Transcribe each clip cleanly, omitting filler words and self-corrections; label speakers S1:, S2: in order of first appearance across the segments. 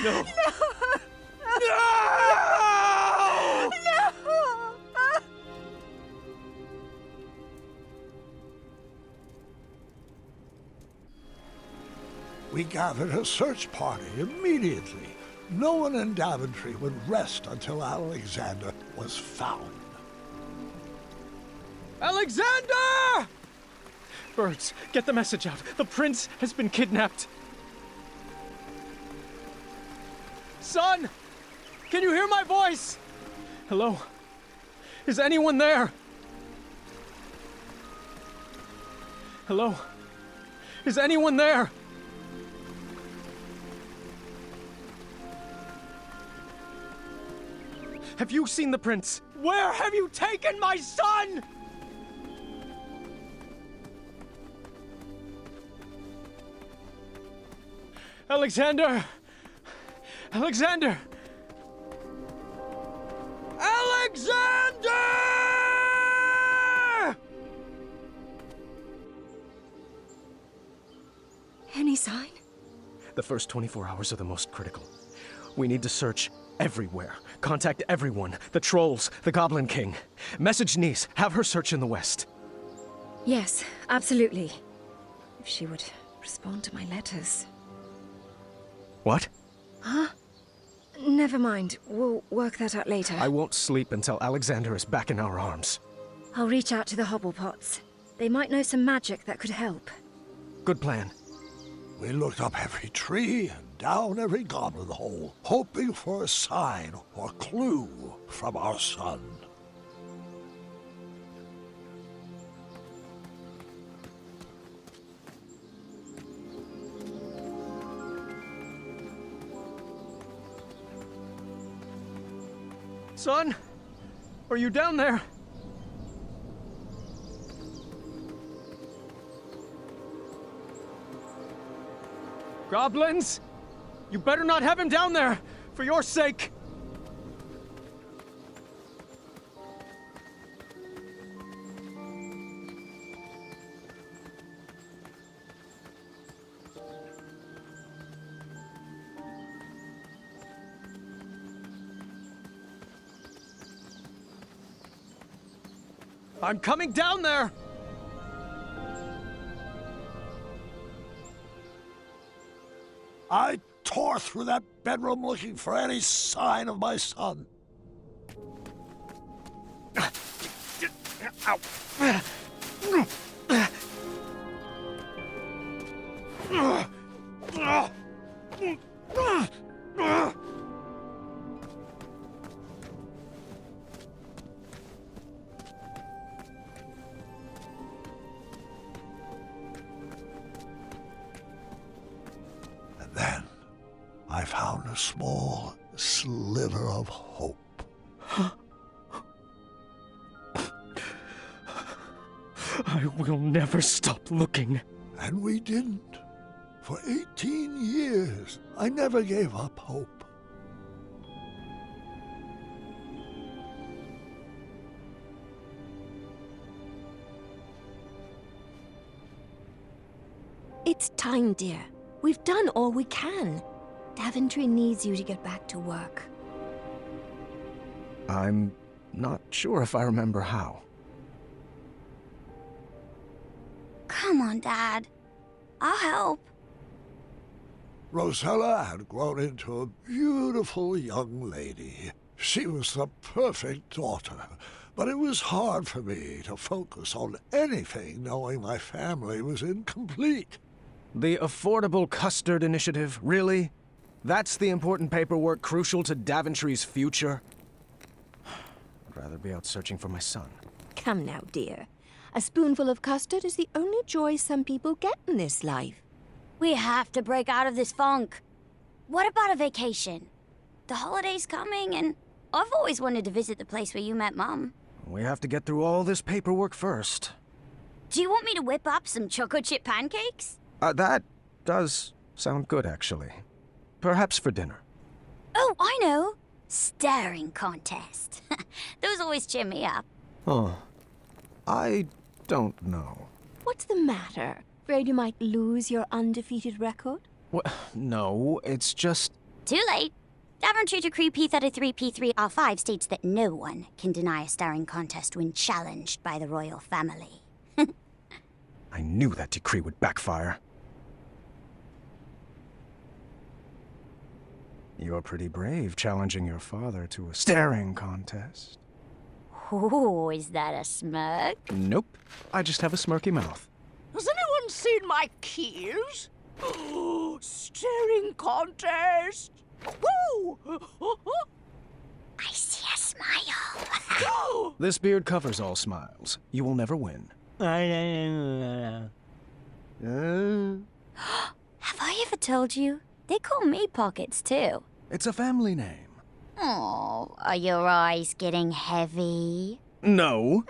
S1: No!
S2: No!
S1: No!
S3: We gathered a search party immediately. No one in Daventry would rest until Alexander was found.
S1: Alexander! Birds, get the message out. The prince has been kidnapped. Son! Can you hear my voice? Hello? Is anyone there? Hello? Is anyone there? Have you seen the prince? Where have you taken my son? Alexander! Alexander! Alexander!
S2: Any sign?
S1: The first 24 hours are the most critical. We need to search everywhere. Contact everyone. The trolls, the Goblin King. Message Niece. Have her search in the west.
S2: Yes, absolutely. If she would respond to my letters.
S1: What?
S2: Huh? Never mind. We'll work that out later.
S1: I won't sleep until Alexander is back in our arms.
S2: I'll reach out to the Hobblepots. They might know some magic that could help.
S1: Good plan.
S3: We looked up every tree and down every goblin hole, hoping for a sign or clue from our son.
S1: Son? Are you down there? Goblins? You better not have him down there, for your sake. I'm coming down there!
S3: I tore through that bedroom looking for any sign of my son. And then I found a small sliver of hope.
S1: I will never stop looking.
S3: And we didn't. For 18 years, I never gave up hope.
S4: It's time, dear. We've done all we can. Daventry needs you to get back to work.
S1: I'm not sure if I remember how.
S5: Come on, Dad. I'll help.
S3: Rosella had grown into a beautiful young lady. She was the perfect daughter, but it was hard for me to focus on anything knowing my family was incomplete.
S1: The Affordable Custard Initiative, really? That's the important paperwork crucial to Daventry's future? I'd rather be out searching for my son.
S4: Come now, dear. A spoonful of custard is the only joy some people get in this life.
S5: We have to break out of this funk. What about a vacation? The holiday's coming, and I've always wanted to visit the place where you met Mom.
S1: We have to get through all this paperwork first.
S5: Do you want me to whip up some chocolate chip pancakes?
S1: That does sound good, actually. Perhaps for dinner.
S5: Oh, I know. Staring contest. Those always cheer me up.
S1: Oh, I don't know.
S4: What's the matter? Afraid you might lose your undefeated record?
S1: No, it's just...
S5: Too late. Daventry Decree P33P3R5 states that no one can deny a starring contest when challenged by the royal family.
S1: I knew that decree would backfire. You're pretty brave, challenging your father to a staring contest.
S5: Ooh, is that a smirk?
S1: Nope. I just have a smirky mouth.
S6: Has anyone seen my keys? Oh, staring contest! Woo!
S5: I see a smile.
S1: This beard covers all smiles. You will never win.
S5: Have I ever told you? They call me Pockets, too.
S1: It's a family name.
S5: Oh, are your eyes getting heavy?
S1: No.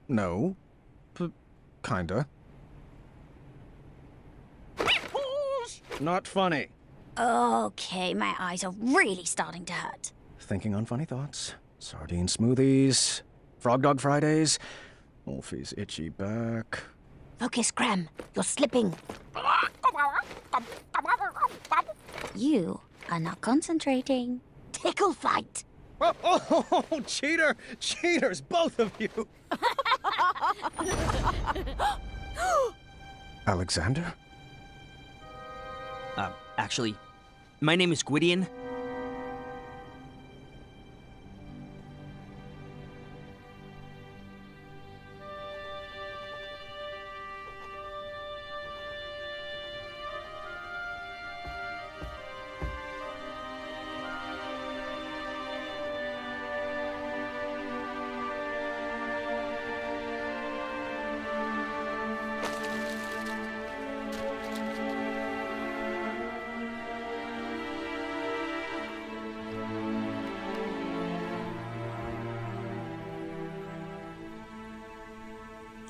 S1: No. Kinda. Not funny.
S5: Okay, my eyes are really starting to hurt.
S1: Thinking on funny thoughts. Sardine smoothies. Frog Dog Fridays. Wolfie's itchy back.
S4: Focus, Graham. You're slipping.
S5: You are not concentrating.
S4: Tickle fight.
S1: Oh, cheater! Cheaters, both of you! Alexander?
S7: Actually, my name is Gwydion.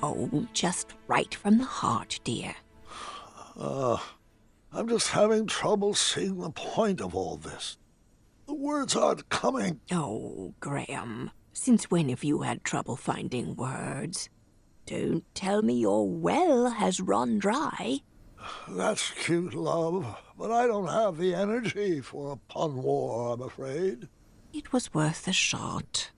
S4: Oh, just right from the heart, dear.
S3: I'm just having trouble seeing the point of all this. The words aren't coming.
S4: Oh, Graham. Since when have you had trouble finding words? Don't tell me your well has run dry.
S3: That's cute, love, but I don't have the energy for a pun war, I'm afraid.
S4: It was worth a shot.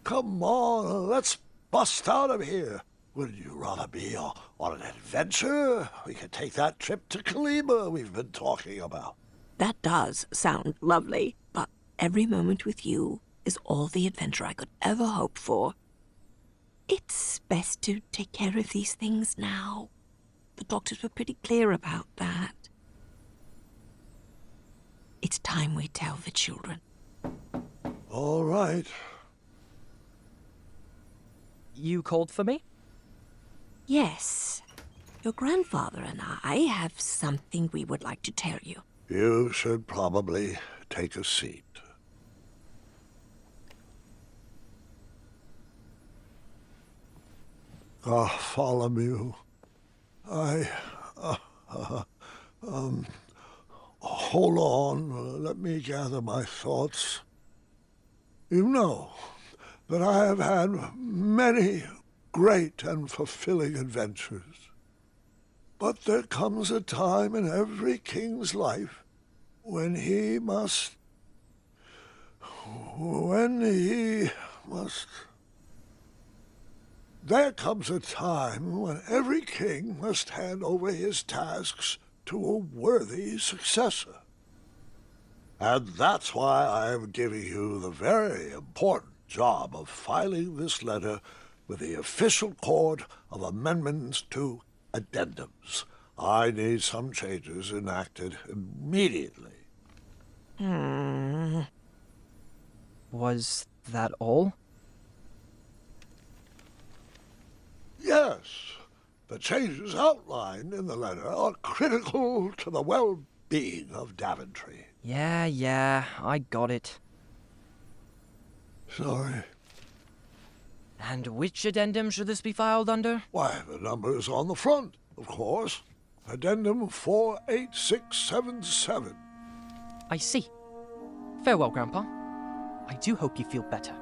S3: Come on, let's bust out of here. Would you rather be on an adventure? We could take that trip to Kalima we've been talking about.
S4: That does sound lovely, but every moment with you is all the adventure I could ever hope for. It's best to take care of these things now. The doctors were pretty clear about that. It's time we tell the children.
S3: All right.
S7: You called for me?
S4: Yes. Your grandfather and I have something we would like to tell you.
S3: You should probably take a seat. Bartholomew, hold on, let me gather my thoughts. You know that I have had many great and fulfilling adventures. But there comes a time in every king's life when he must... There comes a time when every king must hand over his tasks to a worthy successor. And that's why I am giving you the very important job of filing this letter with the official court of amendments to addendums. I need some changes enacted immediately.
S7: Was that all?
S3: Yes, the changes outlined in the letter are critical to the well-being of Daventry.
S7: Yeah, I got it.
S3: Sorry.
S7: And which addendum should this be filed under?
S3: Why, the number's on the front, of course. Addendum 48677.
S7: I see. Farewell, Grandpa. I do hope you feel better.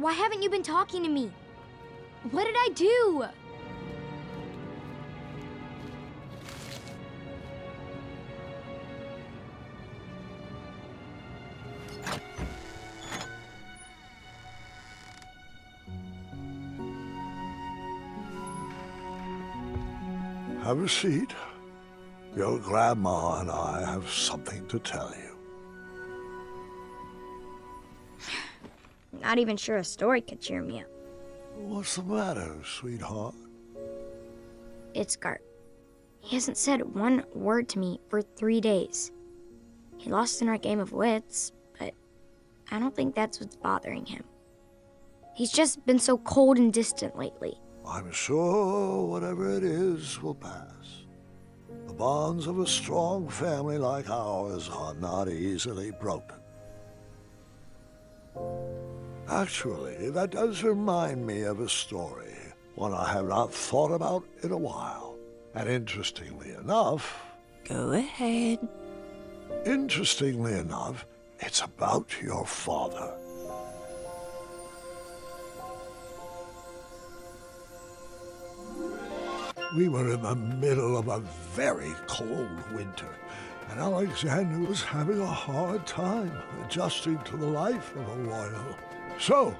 S5: Why haven't you been talking to me? What did I do?
S3: Have a seat. Your grandma and I have something to tell you.
S5: Not even sure a story could cheer me up.
S3: What's the matter, sweetheart?
S5: It's Gart. He hasn't said one word to me for 3 days. He lost in our game of wits, but I don't think that's what's bothering him. He's just been so cold and distant lately.
S3: I'm sure whatever it is will pass. The bonds of a strong family like ours are not easily broken. Actually, that does remind me of a story, one I have not thought about in a while. And interestingly enough...
S4: Go ahead.
S3: Interestingly enough, it's about your father. We were in the middle of a very cold winter, and Alexander was having a hard time adjusting to the life of a royal. So,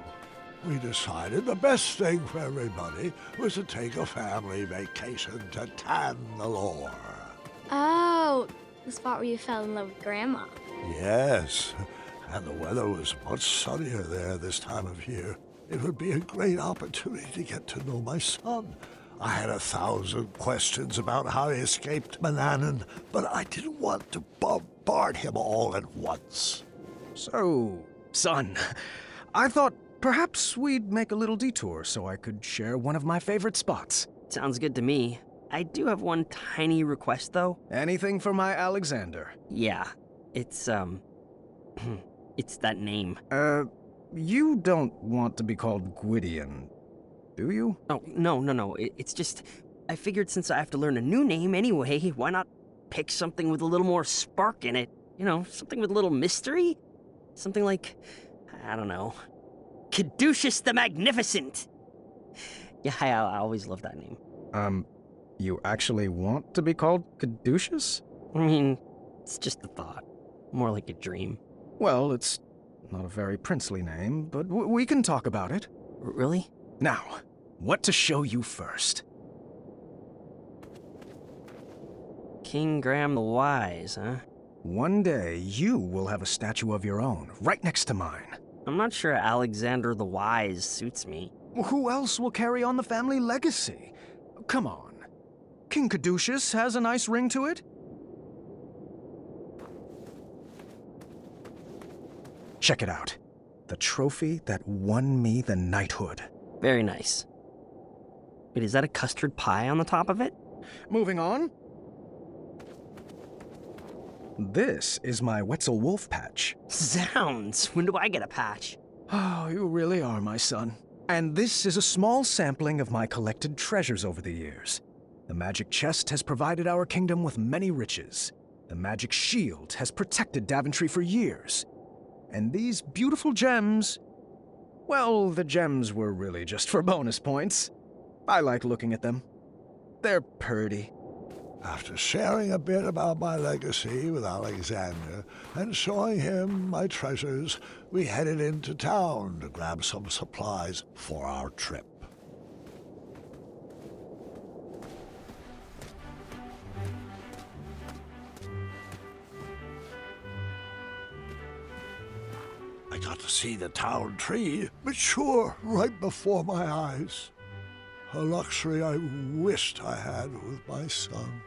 S3: we decided the best thing for everybody was to take a family vacation to Tannalore.
S5: Oh, the spot where you fell in love with Grandma.
S3: Yes, and the weather was much sunnier there this time of year. It would be a great opportunity to get to know my son. I had 1,000 questions about how he escaped Manannan, but I didn't want to bombard him all at once.
S1: So, son, I thought perhaps we'd make a little detour so I could share one of my favorite spots.
S8: Sounds good to me. I do have one tiny request, though.
S1: Anything for my Alexander.
S8: Yeah, it's, it's that name.
S1: You don't want to be called Gwydion, do you?
S8: Oh, no. It's just, I figured since I have to learn a new name anyway, why not pick something with a little more spark in it? You know, something with a little mystery? Something like, I don't know, Caduceus the Magnificent! Yeah, I always loved that name.
S1: You actually want to be called Caduceus?
S8: I mean, it's just a thought. More like a dream.
S1: Well, it's not a very princely name, but we can talk about it.
S8: Really?
S1: Now, what to show you first?
S8: King Graham the Wise, huh?
S1: One day, you will have a statue of your own, right next to mine.
S8: I'm not sure Alexander the Wise suits me.
S1: Who else will carry on the family legacy? Come on. King Caduceus has a nice ring to it. Check it out. The trophy that won me the knighthood.
S8: Very nice. Wait, is that a custard pie on the top of it?
S1: Moving on. This is my Wetzel Wolf patch.
S8: Zounds! When do I get a patch?
S1: Oh, you really are my son. And this is a small sampling of my collected treasures over the years. The magic chest has provided our kingdom with many riches. The magic shield has protected Daventry for years. And these beautiful gems... well, the gems were really just for bonus points. I like looking at them. They're purty.
S3: After sharing a bit about my legacy with Alexander and showing him my treasures, we headed into town to grab some supplies for our trip. I got to see the town tree mature right before my eyes. A luxury I wished I had with my son.